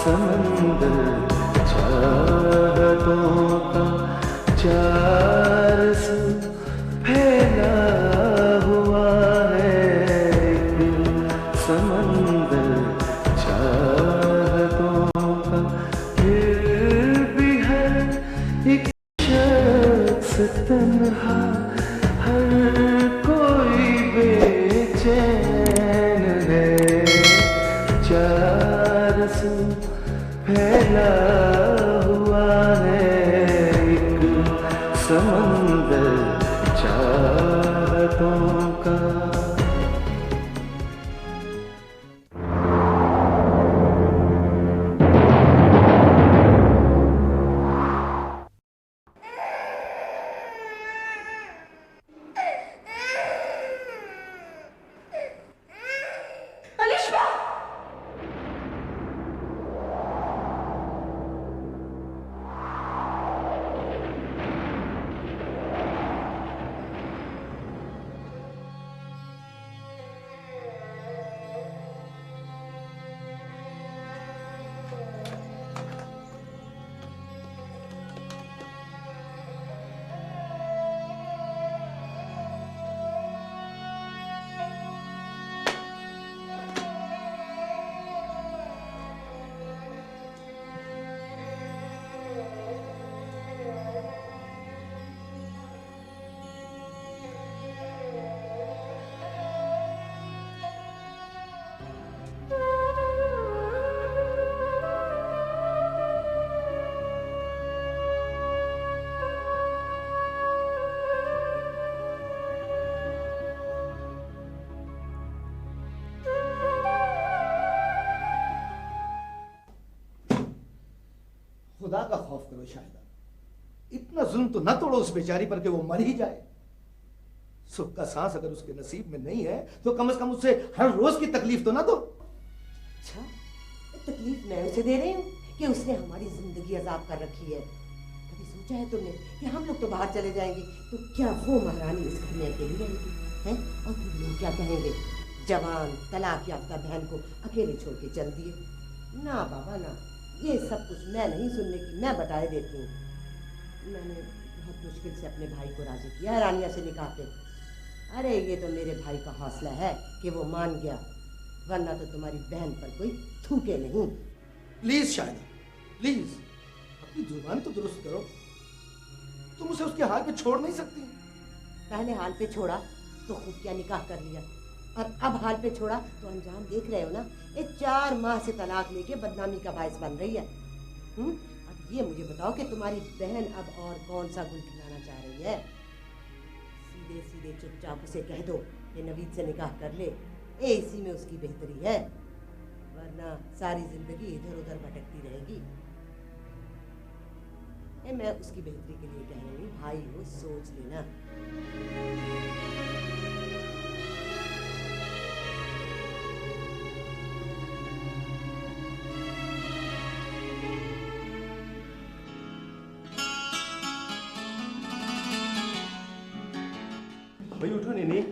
समंदर चाहतों का चार सौ फैला हुआ है। एक समंदर चाहतों का, फिर भी है एक शख्स तन्हा, हर कोई बेचैन है। चार सौ फैला हुआ है एक समंदर चाहतों का। खुदा का खौफ करो शायदा, इतना जुल्म तो न तोड़ो उस बेचारी पर कि वो मर ही जाए। सुख का सांस अगर उसके नसीब में नहीं है तो कम से कम उससे हर रोज की तकलीफ तो ना दो। अच्छा, तकलीफ मैं उसे दे रही हूँ कि उसने हमारी जिंदगी अजाब कर रखी है। कभी सोचा है तुमने कि हम लोग तो बाहर चले जाएंगे तो क्या वो महारानी इस घर में अकेली रहेगी हैं? और फिर लोग क्या कहेंगे, जवान तलाक याफ्ता बहन को अकेले छोड़ के चल दिए। ना बाबा ना, ये सब कुछ मैं नहीं सुनने की, मैं बताए देती हूँ। मैंने बहुत मुश्किल से अपने भाई को राजी किया है रानिया से निकाह पे। अरे ये तो मेरे भाई का हौसला है कि वो मान गया, वरना तो तुम्हारी बहन पर कोई थूके नहीं। प्लीज शायदा, प्लीज अपनी जुबान तो दुरुस्त करो। तुम उसे उसके हाल पे छोड़ नहीं सकती। पहले हाल पे छोड़ा तो खुफिया निकाह कर लिया, और अब हाल पे छोड़ा तो अंजाम देख रहे हो ना। ये 4 माह से तलाक लेके बदनामी का बायस बन रही है। अब ये मुझे बताओ कि तुम्हारी बहन अब और कौन सा गुल खिलाना चाह रही है? सीधे सीधे चुपचाप उसे कह दो कि नवीद से निकाह कर ले, इसी में उसकी बेहतरी है, वरना सारी जिंदगी इधर उधर भटकती रहेगी। मैं उसकी बेहतरी के लिए कह रही हूँ, भाई हो सोच लेना। भाई उठो नहीं,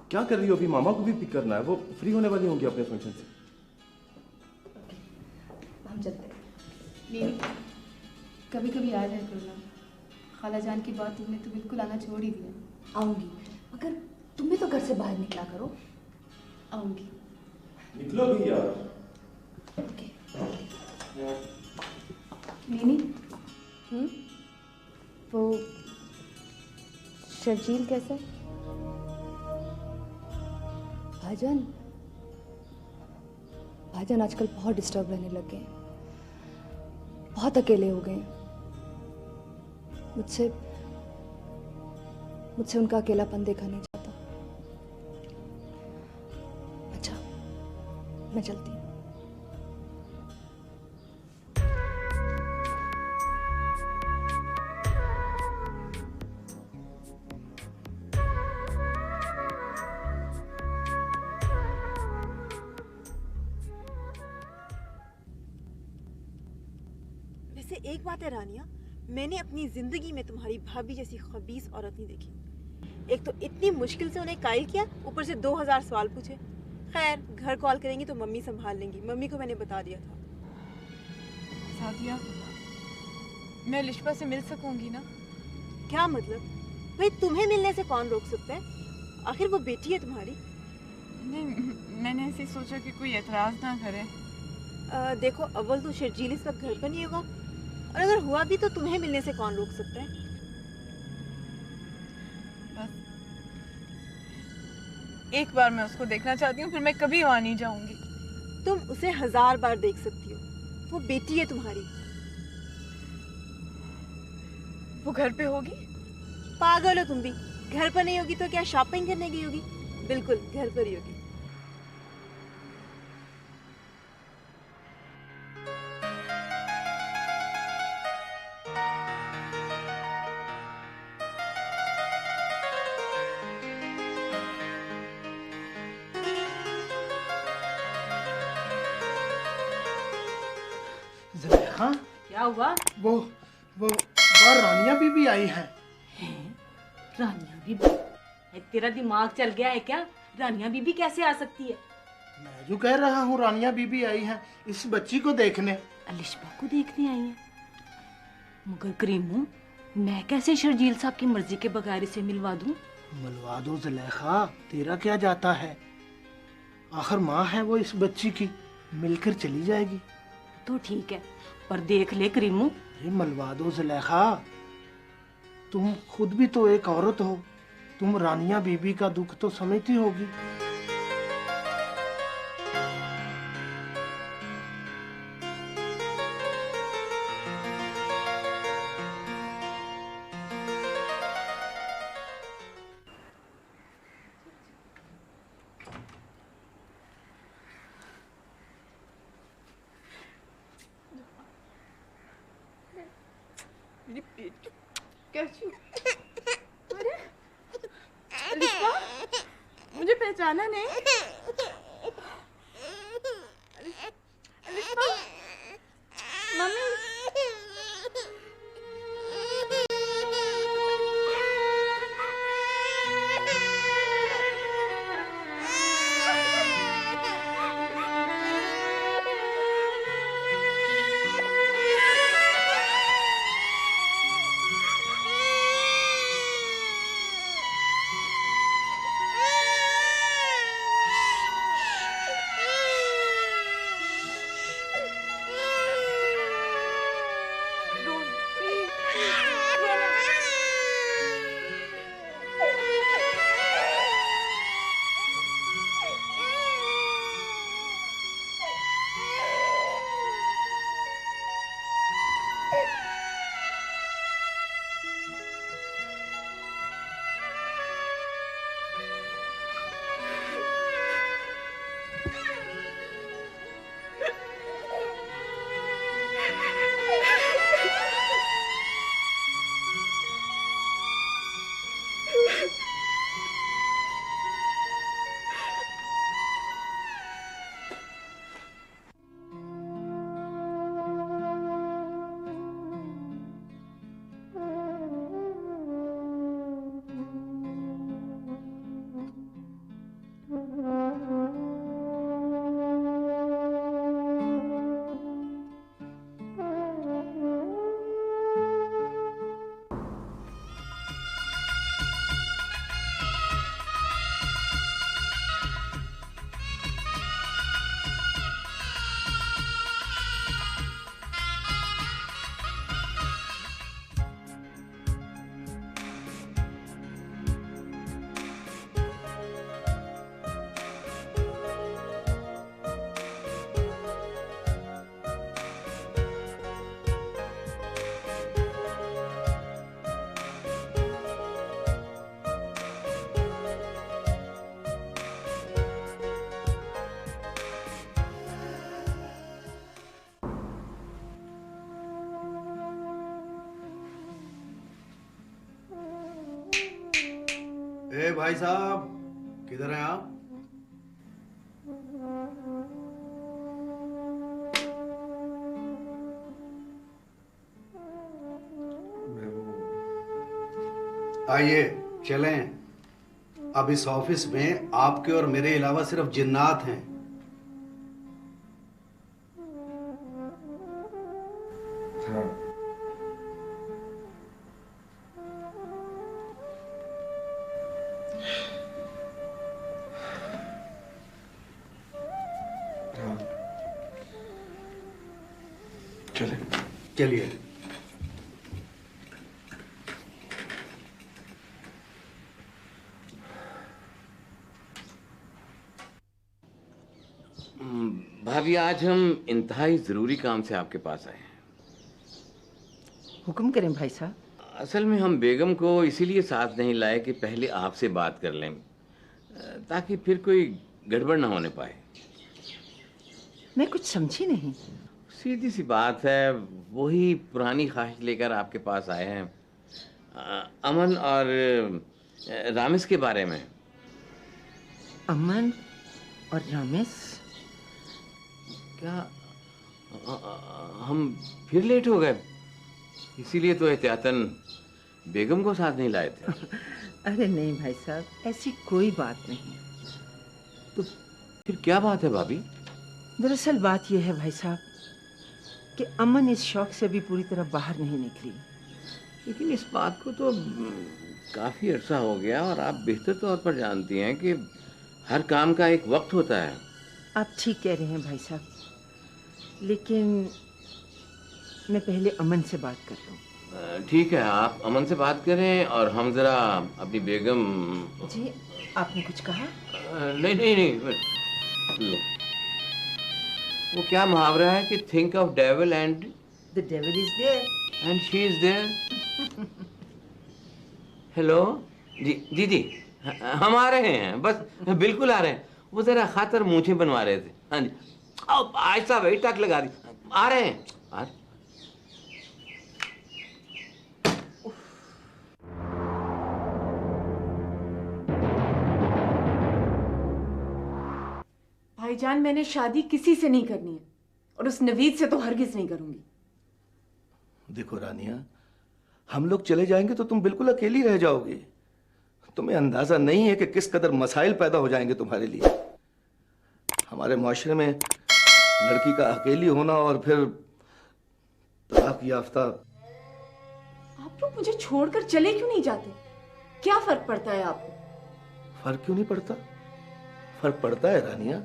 क्या कर रही हो? अभी मामा को भी पिक करना है, वो फ्री होने वाली होंगी अपने फंक्शन से। हम चलते हैं। कभी कभी आ जाए करो ना, खाला जान की बात तुमने तो बिल्कुल आना छोड़ ही दिया। आऊंगी, मगर तुम भी तो घर से बाहर निकला करो। आऊंगी। निकलो भी यार। ओके। नीनी, वो शर्जील कैसा है? भाईजान, भाईजान आजकल बहुत डिस्टर्ब रहने लग गए, बहुत अकेले हो गए। मुझसे उनका अकेलापन देखा नहीं जाता। अच्छा, मैं चलती हूँ। वैसे एक बात है रानिया, मैंने अपनी जिंदगी में तुम्हारी भाभी जैसी खबीस औरत नहीं देखी। एक तो इतनी मुश्किल से उन्हें कायल किया, ऊपर से 2000 सवाल पूछे। खैर, घर कॉल करेंगी तो मम्मी संभाल लेंगी, मम्मी को मैंने बता दिया था। सादिया, मैं लिशबा से मिल सकूंगी ना? क्या मतलब? भाई तुम्हें मिलने से कौन रोक सकता है? आखिर वो बेटी है तुम्हारी। नहीं, मैंने ऐसे सोचा कि कोई एतराज ना करे। देखो, अव्वल तो शर्जील इस वक्त घर पर नहीं होगा, और अगर हुआ भी तो तुम्हें मिलने से कौन रोक सकता है? बस एक बार मैं उसको देखना चाहती हूँ, फिर मैं कभी वहां नहीं जाऊंगी। तुम उसे 1000 बार देख सकती हो, वो बेटी है तुम्हारी। वो घर पे होगी? पागल हो तुम भी? घर पर नहीं होगी तो क्या शॉपिंग करने गई होगी? बिल्कुल घर पर ही होगी। ज़ुलेखा, क्या हुआ? वो बाहर रानिया बीबी आई है। रानिया बीबी? तेरा दिमाग चल गया है क्या? रानिया बीबी कैसे आ सकती है? मैं जो कह रहा हूँ रानिया बीबी आई है इस बच्ची को देखने। अलिशबा को देखने आई है? मगर करीमू, मैं कैसे शर्जील साहब की मर्जी के बगैर इसे मिलवा दूं? मिलवा दो ज़ुलेखा, तेरा क्या जाता है? आखिर माँ है वो इस बच्ची की, मिलकर चली जाएगी। तो ठीक है, पर देख ले करीमू। ये मिलवा दो ज़ुलेखा, तुम खुद भी तो एक औरत हो, तुम रानिया बीबी का दुख तो समझती होगी। मेरी पेट कैसी? अरे अलिशबा, मुझे पहचाना नहीं? अलिशबा, मम्मी। ए भाई साहब, किधर हैं आप? आइए चलें। अब इस ऑफिस में आपके और मेरे अलावा सिर्फ जिन्नात हैं। चले। चलिए। भाभी, आज हम इंतहाई जरूरी काम से आपके पास आए हैं। हुक्म करें भाई साहब। असल में हम बेगम को इसीलिए साथ नहीं लाए कि पहले आपसे बात कर लें, ताकि फिर कोई गड़बड़ ना होने पाए। मैं कुछ समझी नहीं। सीधी सी बात है, वही पुरानी ख्वाहिश लेकर आपके पास आए हैं, अमन और रामिस के बारे में। अमन और रामिस? क्या हम फिर लेट हो गए? इसीलिए तो एहतियातन बेगम को साथ नहीं लाए थे। अरे नहीं भाई साहब, ऐसी कोई बात नहीं। तो फिर क्या बात है भाभी? दरअसल बात यह है भाई साहब कि अमन इस शौक से अभी पूरी तरह बाहर नहीं निकली। लेकिन इस बात को तो काफी अरसा हो गया, और आप बेहतर तौर पर जानती हैं कि हर काम का एक वक्त होता है। आप ठीक कह रहे हैं भाई साहब, लेकिन मैं पहले अमन से बात कर लूं। ठीक है, आप अमन से बात करें और हम जरा अपनी बेगम। जी, आपने कुछ कहा? नहीं नहीं नहीं, लो। वो क्या मुहावरा है कि think of devil and the devil is there and she is there. Hello जी जी जी, हम आ रहे हैं, बस बिल्कुल आ रहे हैं। वो जरा खातर मूछे बनवा रहे थे। हाँ जी, आज साहब वही टक लगा दी, आ रहे हैं। भाईजान, मैंने शादी किसी से नहीं करनी है, और उस नवीद से तो हरगिज नहीं करूंगी। देखो रानिया, हम लोग चले जाएंगे तो तुम बिल्कुल अकेली रह जाओगी। तुम्हें अंदाजा नहीं है कि किस कदर मसाइल पैदा हो जाएंगे तुम्हारे लिए। हमारे मुआशरे में लड़की का अकेली होना और फिर तलाक याफ्ता। आप लोग मुझे छोड़कर चले क्यों नहीं जाते? क्या फर्क पड़ता है आपको? फर्क क्यों नहीं पड़ता? फर्क पड़ता है रानिया।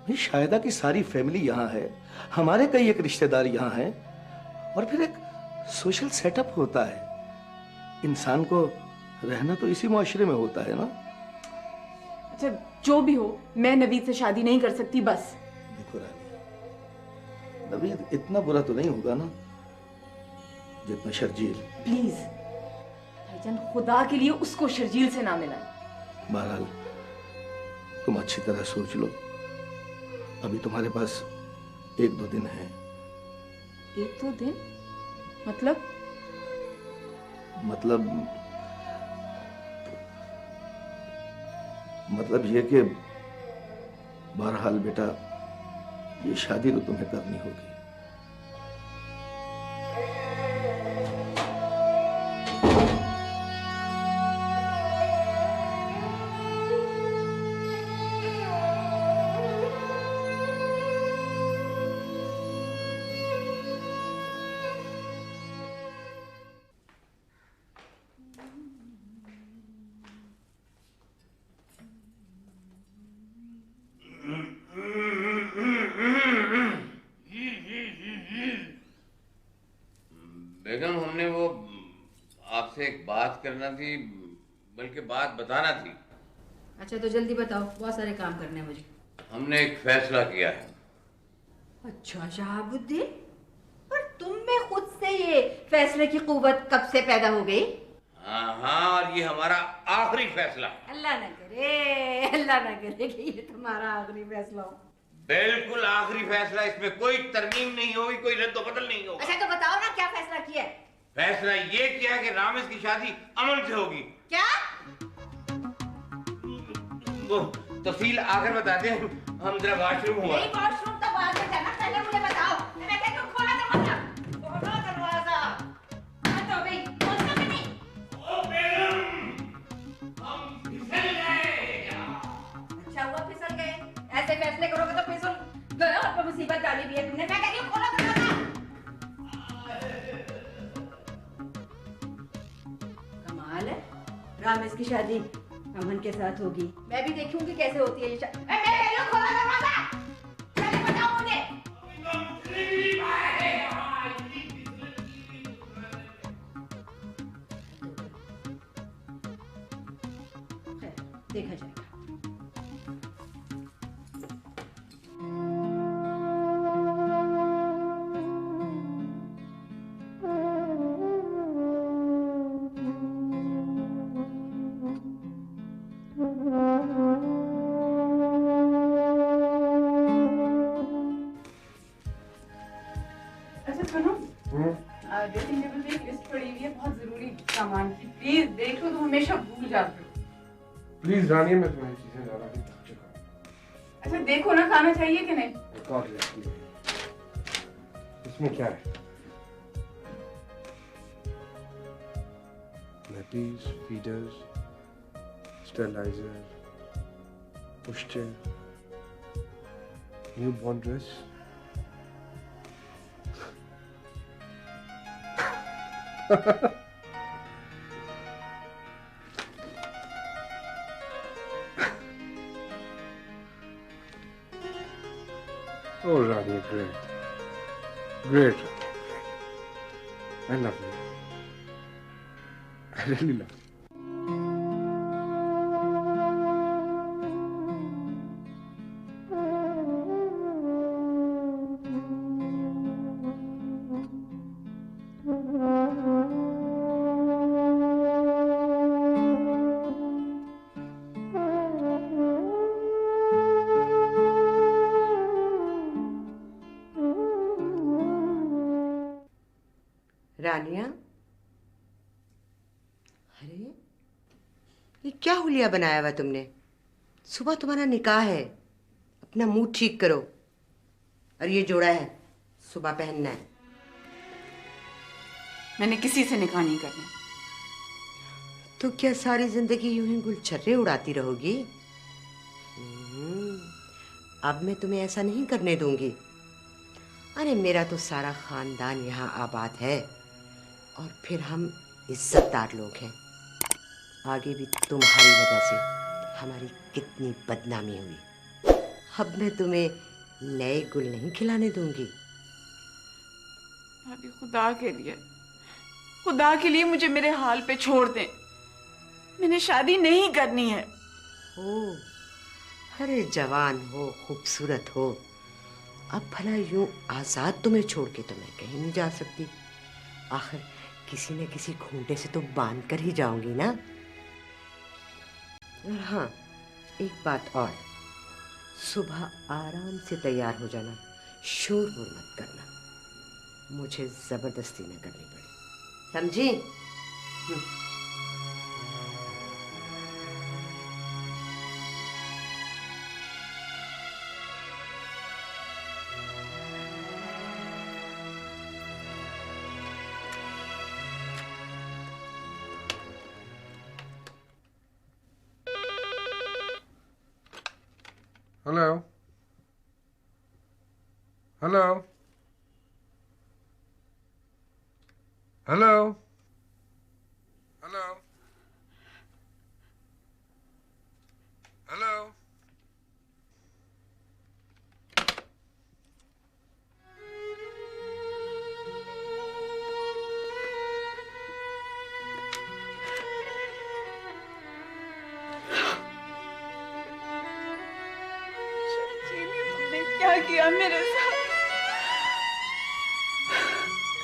भाई शायदा की सारी फैमिली यहाँ है, हमारे कई एक रिश्तेदार यहाँ हैं, और फिर एक सोशल सेटअप होता है। इंसान को रहना तो इसी मुआशरे में होता है ना। अच्छा, जो भी हो, मैं नवीद से शादी नहीं कर सकती, बस। देखो रानिया, नवीद इतना बुरा तो नहीं होगा ना जितना शर्जील। प्लीज भाईजान, खुदा के लिए उसको शर्जील से ना मिलाएं। बहरहाल तुम अच्छी तरह सोच लो। अभी तुम्हारे पास 1-2 दिन है। 1-2 दिन? मतलब ये कि बहरहाल बेटा, ये शादी तो तुम्हें करनी होगी। बेगम, हमने वो आपसे एक बात करना थी, बल्कि बात बताना थी। अच्छा तो जल्दी बताओ, बहुत सारे काम करने हैं मुझे। हमने एक फैसला किया है। अच्छा शहाबुद्दीन, पर तुम में खुद से ये फैसले की कुव्वत कब से पैदा हो गई? हाँ, और ये हमारा आखिरी फैसला। अल्लाह ना करे कि ये तुम्हारा आखिरी फैसला हो। बिल्कुल आखिरी फैसला, इसमें कोई तरमीम नहीं होगी, कोई रद्द-बदल नहीं होगा। अच्छा तो बताओ ना, क्या फैसला किया है? फैसला ये किया कि रामिस की शादी अमन से होगी। क्या? वो तफसील आकर बताते हैं, हम जरा वॉशरूम हुआ। नहीं, वॉशरूम तो बाद में जाना, पहले मुझे बताओ। मैं कहती हूँ खोलो दरवाजा, खोलो दरवाजा। तो भाई खोलना भी नहीं। ओ बेगम, हम फिसल गए। अच्छा हुआ फिसल गए, ऐसे फैसले करोगे तो फिसल गए और कोई मुसीबत डाली भी है तुमने। मैं कहती हूँ खोलो दरवाजा। कमाल है, रामिस की शादी अमन के साथ होगी। मैं भी देखूंगी कैसे होती है ये शादी। मैं कह रही हूँ खोलो दरवाजा, चले बताओ मुझे। देखा जाएगा। अच्छा सुनो, ड्रेसिंग टेबल पे एक लिस्ट पड़ी हुई है बहुत जरूरी सामान की, प्लीज देख लो, तुम हमेशा भूल जाते हो। प्लीज रानी, मैं तुम्हारी चीजें ज्यादा नहीं थक चुका हूं। अच्छा देखो ना, खाना चाहिए कि नहीं? रिकॉर्ड लिया इसमें क्या है? Nappies, feeders, steriliser, pushchair, newborn dress. Oh, Rani, great. Great. I love you. I really love you. रानिया, अरे ये क्या हुलिया बनाया हुआ तुमने? सुबह तुम्हारा निकाह है, अपना मुंह ठीक करो। और ये जोड़ा है, सुबह पहनना है। मैंने किसी से निकाह नहीं करना। तो क्या सारी जिंदगी यूं ही गुलछर्रे उड़ाती रहोगी? अब मैं तुम्हें ऐसा नहीं करने दूंगी। अरे मेरा तो सारा खानदान यहाँ आबाद है और फिर हम इज्जतदार लोग हैं। आगे भी तुम्हारी वजह से हमारी कितनी बदनामी हुई। अब मैं तुम्हें नए गुल नहीं खिलाने दूंगी। भाभी, खुदा के लिए मुझे मेरे हाल पे छोड़ दें। मैंने शादी नहीं करनी है। ओ, अरे जवान हो, खूबसूरत हो, अब भला यूं आजाद तुम्हें छोड़ के तो मैं कहीं नहीं जा सकती। आखिर किसी न किसी खूंटे से तो बांध कर ही जाऊंगी ना। और हाँ, एक बात और, सुबह आराम से तैयार हो जाना, शोर वोर मत करना, मुझे जबरदस्ती न करनी पड़े, समझी? Hello? Hello? Hello? Hello? Hello? क्या किया मेरे साथ?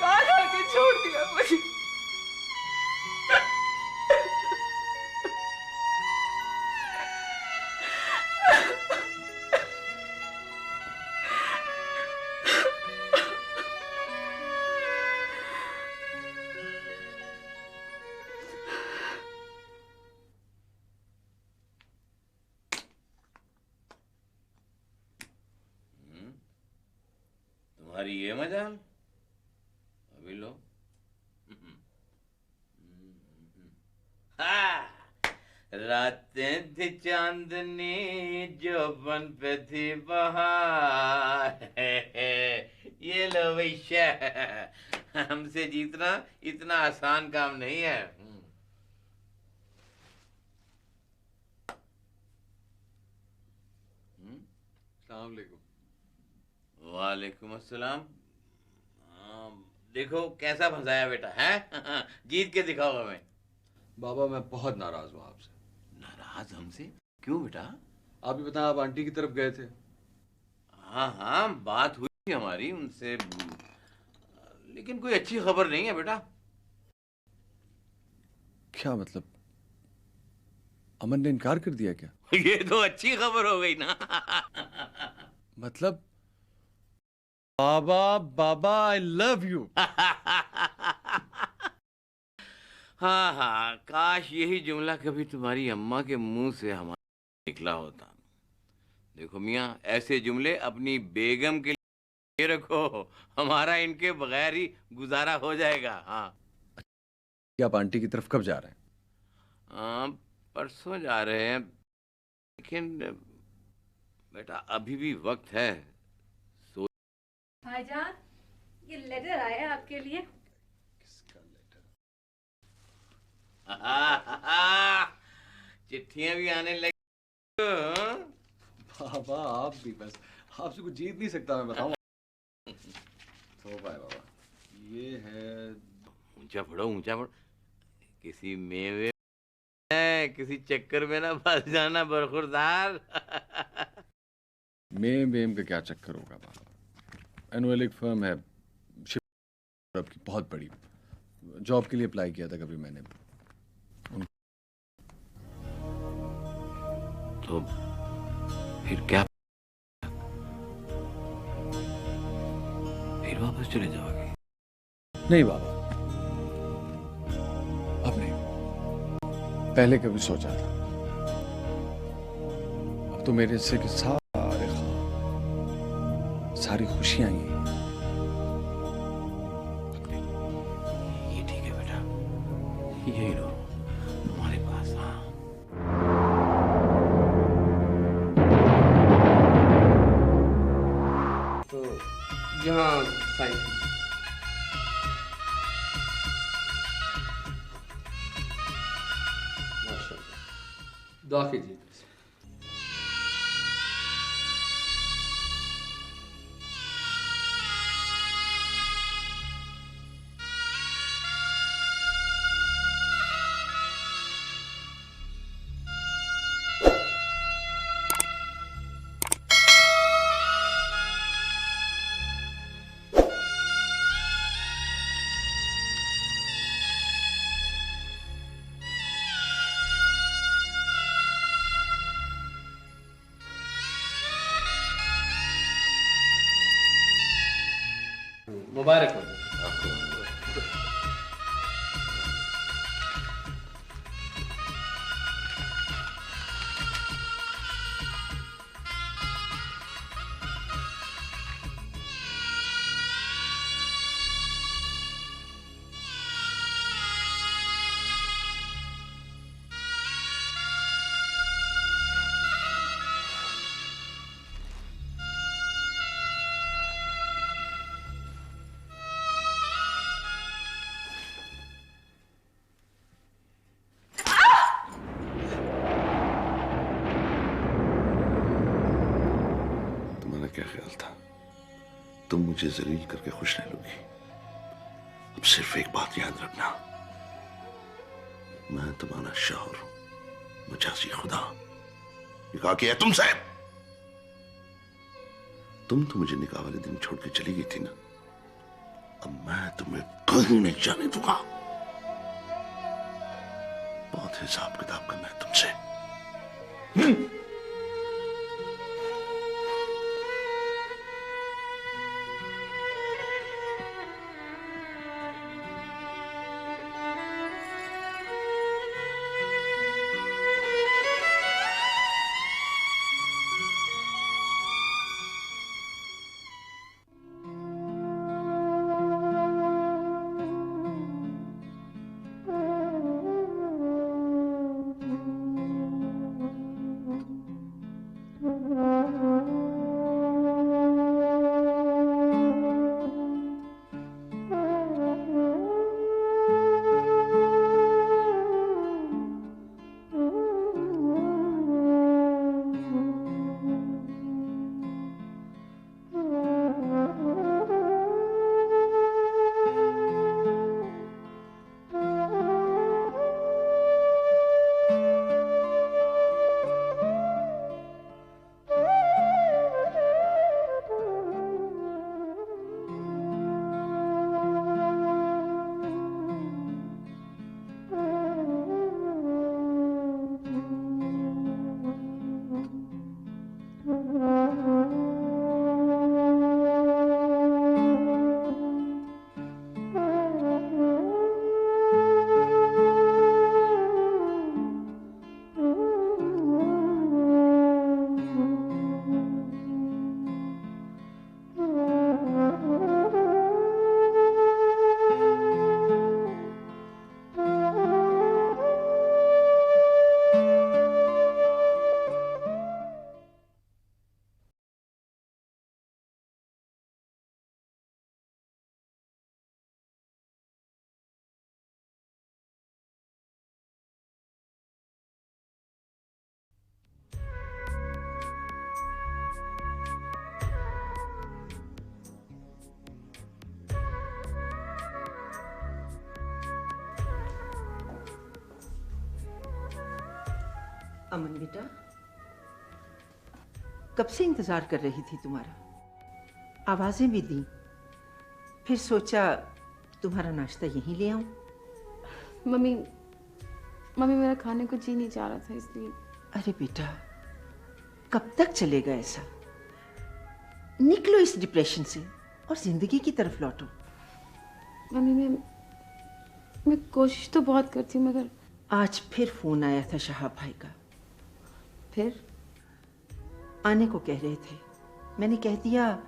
कहाँ जाके छोड़ दिया मुझे? तुम्हारी ये मजाल, अभी लो। रातें थी चांदनी, जोबन पे थी बहार। ये लो वैश्या, हमसे जीतना इतना आसान काम नहीं है। अस्सलाम वालेकुम। वालेकुम अस्सलाम। देखो कैसा फंसाया बेटा है। जीत के दिखाओ हमें। बाबा, मैं बहुत नाराज हूँ आपसे। नाराज हमसे? क्यों बेटा? आप ही बताएं, आप आंटी की तरफ गए थे। हाँ हाँ, बात हुई थी हमारी उनसे, लेकिन कोई अच्छी खबर नहीं है बेटा। क्या मतलब, अमन ने इनकार कर दिया क्या? ये तो अच्छी खबर हो गई ना। मतलब बाबा बाबा आई लव यू। हाँ हाँ, काश यही जुमला कभी तुम्हारी अम्मा के मुंह से हमारा निकला होता। देखो मियाँ, ऐसे जुमले अपनी बेगम के लिए रखो, हमारा इनके बगैर ही गुजारा हो जाएगा। हाँ। क्या आप आंटी की तरफ कब जा रहे हैं? परसों जा रहे हैं, लेकिन बेटा अभी भी वक्त है। भाईजान, ये लेटर आया है आपके लिए। चिट्ठियां भी आने लगी। बाबा आप भी बस, आपसे कुछ जीत नहीं सकता मैं बताऊं। तो बाबा ये है, ऊंचा पढ़ो ऊंचा पढ़ो, किसी मेवे किसी चक्कर में ना फंस जाना बरखुरदार। मेम का क्या चक्कर होगा बाबा? एनुअल एक फर्म है शिप की, बहुत बड़ी, जॉब के लिए अप्लाई किया था कभी मैंने। तो फिर क्या, फिर वापस चले जाओगे? नहीं बाबा, अब नहीं, पहले कभी सोचा था। अब तो मेरे हिस्से के सारे ख्वाब, सारी खुशियां ही हैं। ये ठीक है बेटा, यही रहो हमारे पास। हाँ, तो यहाँ साइन। दुआ कीजिए। मुबारक हो। क्या ख्याल था तुम मुझे जलील करके खुश रह लोगी? अब सिर्फ एक बात याद रखना, मैं तुम्हारा शौहर हूं, मजाजी खुदा। ये कहा कि है तुमसे, तुम तो मुझे निकाह वाले दिन छोड़ के चली गई थी ना, अब मैं तुम्हें कहीं नहीं जाने दूंगा। बहुत हिसाब किताब करना है तुमसे। अमन बेटा, कब से इंतजार कर रही थी तुम्हारा, आवाजें भी दी, फिर सोचा तुम्हारा नाश्ता यहीं ले आऊं। मम्मी मम्मी मेरा खाने को जी नहीं चाह रहा था इसलिए। अरे बेटा, कब तक चलेगा ऐसा? निकलो इस डिप्रेशन से और जिंदगी की तरफ लौटो। मम्मी मैं कोशिश तो बहुत करती हूँ मगर। आज फिर फोन आया था शहाब भाई का। फिर आने को कह रहे थे, मैंने कह दिया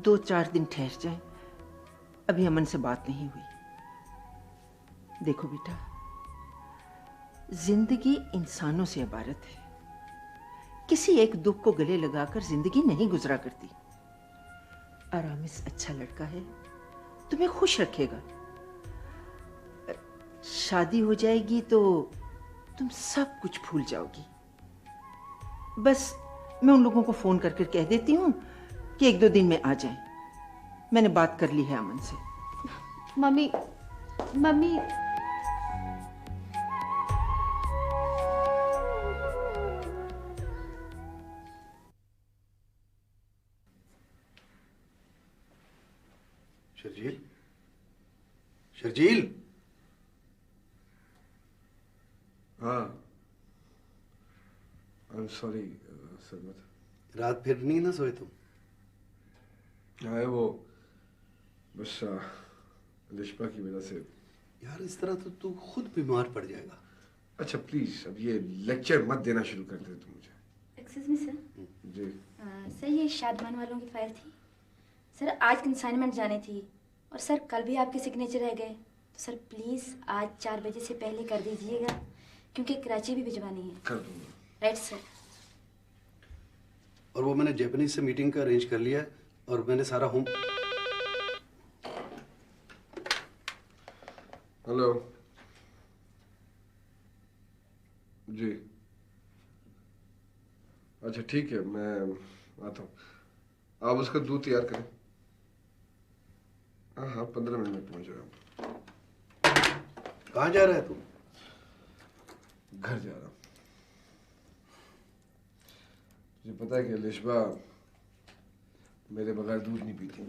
2-4 दिन ठहर जाए, अभी अमन से बात नहीं हुई। देखो बेटा, जिंदगी इंसानों से इबारत है, किसी एक दुख को गले लगाकर जिंदगी नहीं गुजरा करती। आरामिस अच्छा लड़का है, तुम्हें खुश रखेगा। शादी हो जाएगी तो तुम सब कुछ भूल जाओगी। बस मैं उन लोगों को फोन करके कह देती हूँ कि 1-2 दिन में आ जाएं। मैंने बात कर ली है अमन से। Mummy mummy Sharjeel, Sharjeel. हाँ, आई एम सॉरी सरमत। रात फिर नहीं ना सोए तुम? हाँ, वो बस लिशबा की वजह से। यार इस तरह तो तू खुद बीमार पड़ जाएगा। अच्छा प्लीज अब ये लेक्चर मत देना शुरू कर दे तुम मुझे। Excuse me sir. जी सर, ये शादमान वालों की फाइल थी सर, आज कंसाइनमेंट जानी थी और सर कल भी आपके सिग्नेचर रह गए, तो सर प्लीज़ आज 4 बजे से पहले कर दीजिएगा क्योंकि कराची भी भिजवानी है। कर दूंगा। Right sir. और वो मैंने जापानीज से मीटिंग का अरेंज कर लिया है और मैंने सारा होम। हेलो जी, अच्छा ठीक है, मैं आता हूँ। आप उसका दूध तैयार करें। हाँ हाँ, 15 मिनट में पहुँच जाएगा। कहाँ जा रहा है तू? घर जा रहा हूँ। तुझे पता है कि लिशबा मेरे बगैर दूध नहीं पीती।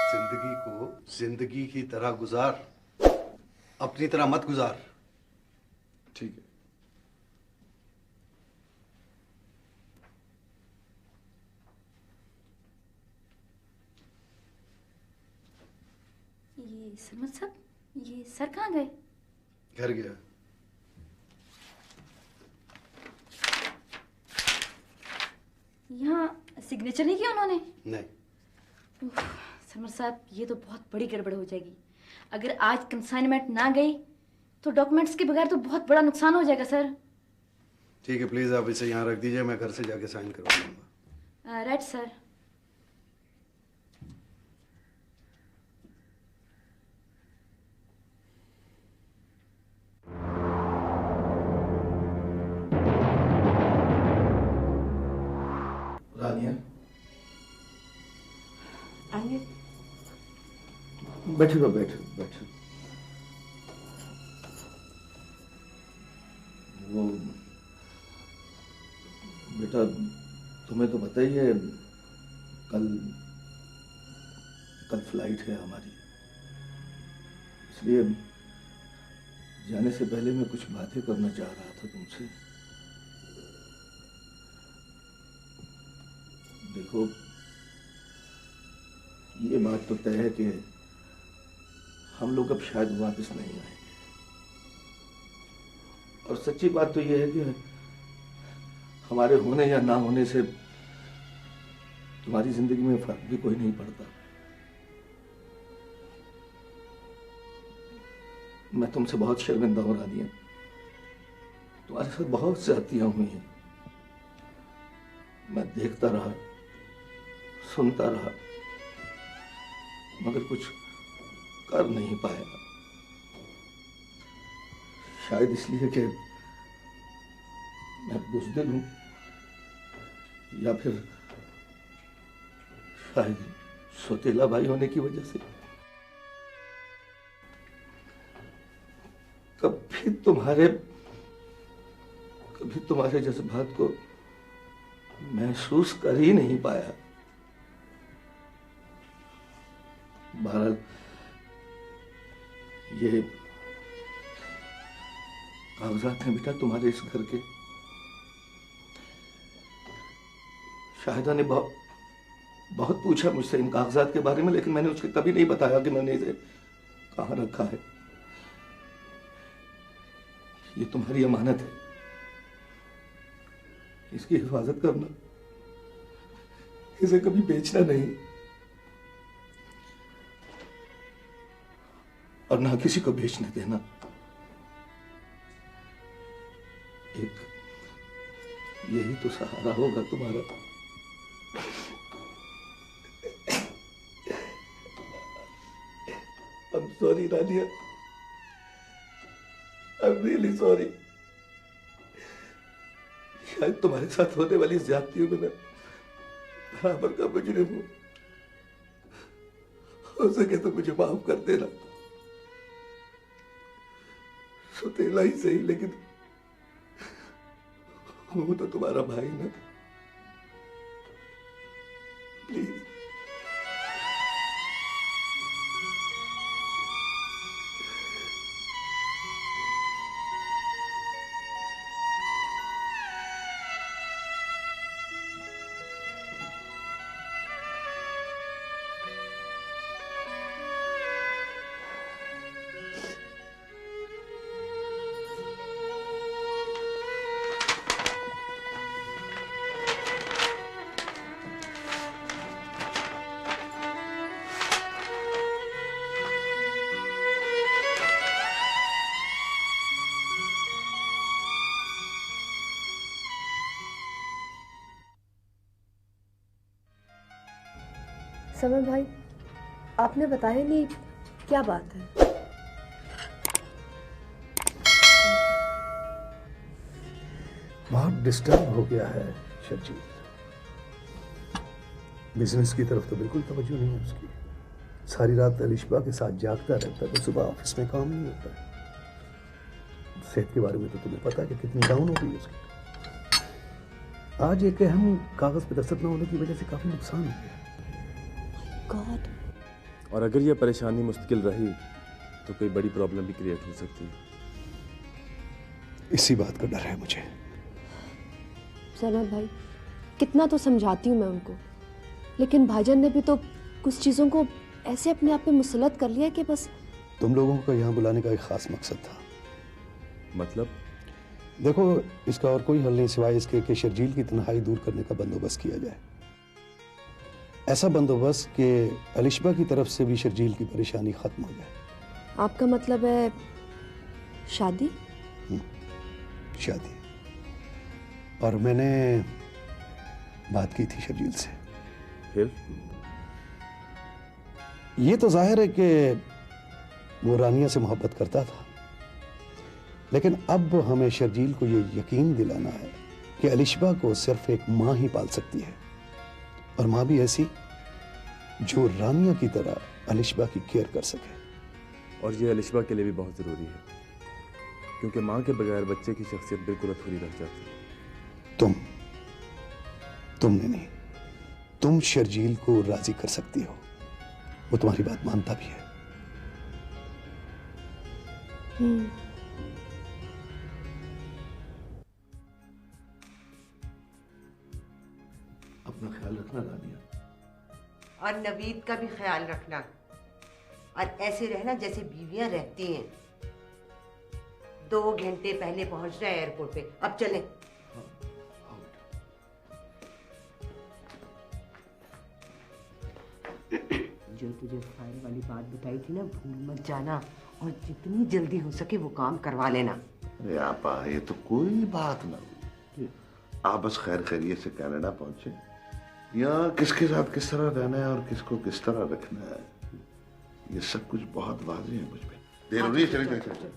जिंदगी को जिंदगी की तरह गुजार, अपनी तरह मत गुजार। ठीक है। ये सरमत साहब, ये सर कहाँ गए? घर गया। यहाँ सिग्नेचर नहीं किया उन्होंने? नहीं। सरमत साहब, ये तो बहुत बड़ी गड़बड़ हो जाएगी। अगर आज कंसाइनमेंट ना गई तो डॉक्यूमेंट्स के बगैर तो बहुत बड़ा नुकसान हो जाएगा सर। ठीक है, प्लीज आप इसे यहाँ रख दीजिए, मैं घर से जाके साइन करवा लूंगा। Right sir. रानिया, आइए। बैठो बैठो बैठो। वो बेटा, तुम्हें तो पता ही है कल फ्लाइट है हमारी, इसलिए जाने से पहले मैं कुछ बातें करना चाह रहा था तुमसे। देखो, ये बात तो तय है कि हम लोग अब शायद वापस नहीं आएंगे, और सच्ची बात तो ये है कि हमारे होने या ना होने से तुम्हारी जिंदगी में फर्क भी कोई नहीं पड़ता। मैं तुमसे बहुत शर्मिंदा हो रही हूं, तुम्हारे साथ बहुत ज्यादतियां हुई हैं। मैं देखता रहा, सुनता रहा, मगर कुछ कर नहीं पाया। शायद इसलिए कि मैं बुज़दिल हूं, या फिर शायद सौतेला भाई होने की वजह से। कभी तुम्हारे जज्बात को महसूस कर ही नहीं पाया। बहरहाल ये कागजात हैं बेटा तुम्हारे इस घर के। शाहिदा ने बहुत पूछा मुझसे इन कागजात के बारे में, लेकिन मैंने उसके कभी नहीं बताया कि मैंने इसे कहाँ रखा है। ये तुम्हारी अमानत है, इसकी हिफाजत करना, इसे कभी बेचना नहीं और ना किसी को बेचने देना। एक यही तो सहारा होगा तुम्हारा। I'm sorry Rania, I'm really sorry। शायद तुम्हारे साथ होने वाली ज्यादतियों में मैं बराबर का मुजरिम हूं। हो सके तो मुझे माफ कर देना, सुतेला ही सही, लेकिन वो तो तुम्हारा भाई ना, प्लीज। समर भाई, आपने बताया नहीं, क्या बात है? बहुत डिस्टर्ब हो गया है शर्जील। बिजनेस की तरफ तो बिल्कुल तवज्जो नहीं है उसकी। सारी रात अलिशबा के साथ जागता रहता है तो सुबह ऑफिस में काम नहीं होता है। सेहत के बारे में तो तुम्हें पता है कि कितनी डाउन हो गई है उसकी। आज एक अहम कागज पे दस्तखत न होने की वजह से काफी नुकसान हो गया। गॉड। और अगर ये परेशानी मुश्किल रही तो कोई बड़ी प्रॉब्लम भी क्रिएट हो सकती है। इसी बात का डर है मुझे। सनत भाई, कितना तो समझाती हूँ मैं उनको, लेकिन भाईजान ने भी तो कुछ चीज़ों को ऐसे अपने आप पे मुसलत कर लिया कि बस। तुम लोगों को यहाँ बुलाने का एक खास मकसद था। मतलब? देखो, इसका और कोई हल नहीं सिवाय इसके कि शर्जील की तन्हाई दूर करने का बंदोबस्त किया जाए। ऐसा बंदोबस्त कि अलिशबा की तरफ से भी शर्जील की परेशानी खत्म हो जाए। आपका मतलब है शादी? शादी। और मैंने बात की थी शर्जील से। फिर? ये तो जाहिर है कि वो रानिया से मोहब्बत करता था, लेकिन अब हमें शर्जील को ये यकीन दिलाना है कि अलिशबा को सिर्फ एक माँ ही पाल सकती है, और माँ भी ऐसी जो रानिया की तरह अलिशबा की केयर कर सके। और ये अलिशबा के लिए भी बहुत ज़रूरी है, क्योंकि माँ के बगैर बच्चे की शख्सियत बिल्कुल अधूरी रह जाती है। तुमने नहीं, तुम शर्जील को राजी कर सकती हो। वो तुम्हारी बात मानता भी है। अपना ख्याल रखना रानिया। और नवीद का भी ख्याल रखना, और ऐसे रहना जैसे बीवियां रहती हैं। 2 घंटे पहले पहुंचना है एयरपोर्ट पे। अब चलें। जो तुझे फाइल वाली बात बताई थी ना, भूल मत जाना, और जितनी जल्दी हो सके वो काम करवा लेना। अरे आपा, ये तो कोई बात ना हुई। आप बस खैर खैरियत से कनाडा पहुंचे, या किसके साथ किस तरह रहना है और किसको किस तरह रखना है, ये सब कुछ बहुत वाज़ेह है मुझ पे। देर हो रही है, चले चले।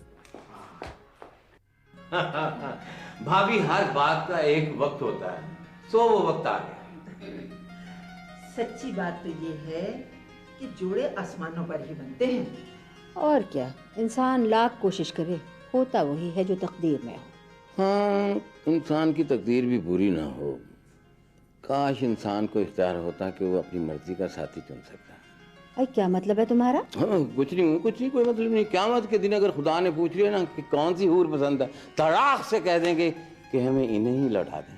भाभी, हर बात का एक वक्त होता है, सो वो वक्त आ गया। सच्ची बात तो ये है कि जोड़े आसमानों पर ही बनते हैं। और क्या, इंसान लाख कोशिश करे होता वही है जो तकदीर में हो। हाँ, इंसान की तकदीर भी बुरी ना हो। काश इंसान को इख्तियार होता कि वो अपनी मर्जी का साथी चुन सकता। अरे क्या मतलब है तुम्हारा? हाँ, कुछ नहीं, कोई मतलब नहीं। क़यामत के दिन अगर खुदा ने पूछ लिया ना कि कौन सी हूर पसंद है, तड़ाक से कह देंगे कि हमें इन्हें ही लौटा दें।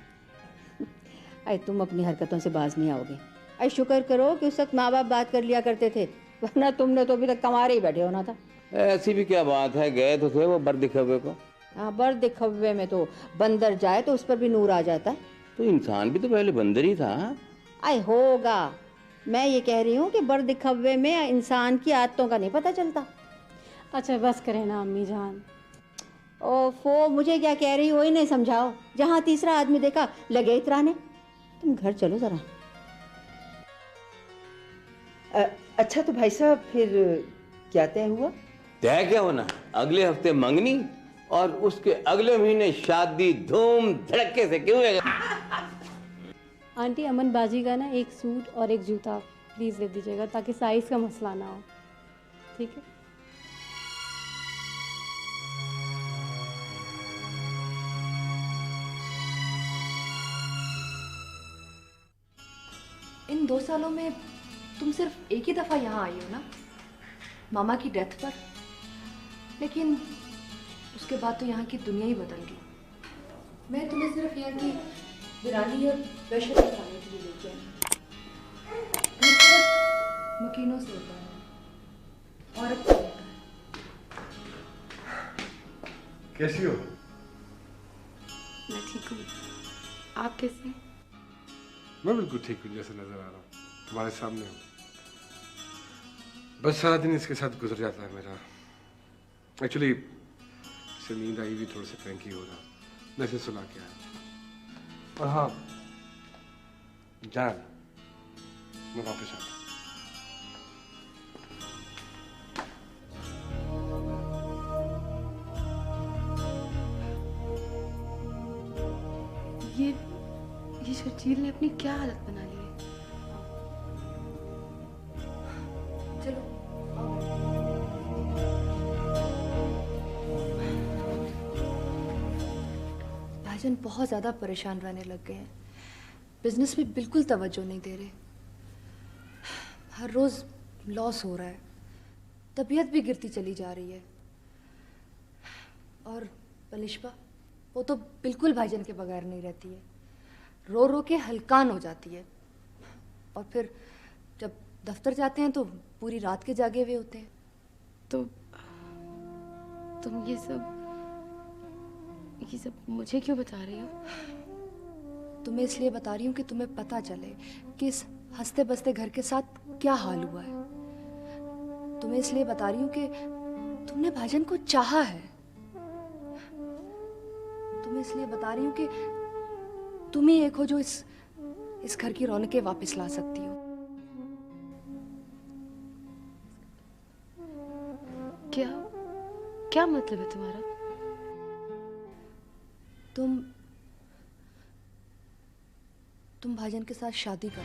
अरे तुम अपनी हरकतों से बाज नहीं आओगे। अरे शुक्र करो कि उस वक्त माँ बाप बात कर लिया करते थे, वरना तुमने तो अभी तक कमारे ही बैठे होना था। ऐसी भी क्या बात है, गए तो थे वो बर दिखवे को। हाँ, बर दिखवे में तो बंदर जाए तो उस पर भी नूर आ जाता है। तो इंसान भी तो पहले बंदर ही था। अरे होगा, मैं ये कह रही हूँ कि बर दिखवे में इंसान की आदतों का नहीं पता चलता। अच्छा बस करें ना अम्मी जान। ओफो, मुझे क्या कह रही हो ही नहीं समझाओ। जहाँ तीसरा आदमी देखा लगे इतराने। तुम घर चलो जरा। अच्छा तो भाई साहब फिर क्या तय हुआ? तय क्या होना, अगले हफ्ते मंगनी और उसके अगले महीने शादी धूम धड़के से। क्यों है आंटी, अमन बाजी का ना एक सूट और एक जूता प्लीज़ ले दीजिएगा ताकि साइज़ का मसला ना हो, ठीक है? इन 2 सालों में तुम सिर्फ एक ही दफ़ा यहाँ आई हो ना, मामा की डेथ पर, लेकिन उसके बाद तो यहाँ की दुनिया ही बदल गई। मैं तुम्हें सिर्फ यहाँ की वीरानी और वैश्य दिखाने के लिए लेके आई। मकीनों से होता है, औरत से होता है। कैसी हो? मैं ठीक हूँ, आप कैसे हैं? मैं बिल्कुल ठीक हूँ, जैसे नजर आ रहा हूँ तुम्हारे सामने हूँ। बस सारा दिन इसके साथ गुजर जाता है मेरा। एक्चुअली इसे नींद आई भी, थोड़ा सा क्रैंकी हो रहा, मैं इसे सुला के आया। और हाँ जान, मैं वापस आ गया। ये शर्जील ने अपनी क्या हालत बना ली है। चलो भाईजान बहुत ज़्यादा परेशान रहने लग गए हैं, बिजनेस में बिल्कुल तवज्जो नहीं दे रहे, हर रोज़ लॉस हो रहा है, तबीयत भी गिरती चली जा रही है। और पलिश्बा, वो तो बिल्कुल भाईजान के बगैर नहीं रहती है, रो रो के हलकान हो जाती है। और फिर जब दफ्तर जाते हैं तो पूरी रात के जागे हुए होते हैं। तो तुम ये सब मुझे क्यों बता रही हो? तुम्हें इसलिए बता रही हूँ कि तुम्हें पता चले कि इस हंसते बसते घर के साथ क्या हाल हुआ है। तुम्हें इसलिए बता रही हूँ कि तुमने भाईजान को चाहा है। तुम्हें इसलिए बता रही हूँ कि तुम ही एक हो जो इस घर की रौनकें वापस ला सकती हो। क्या मतलब है तुम्हारा? तुम भाईजान के साथ शादी करो।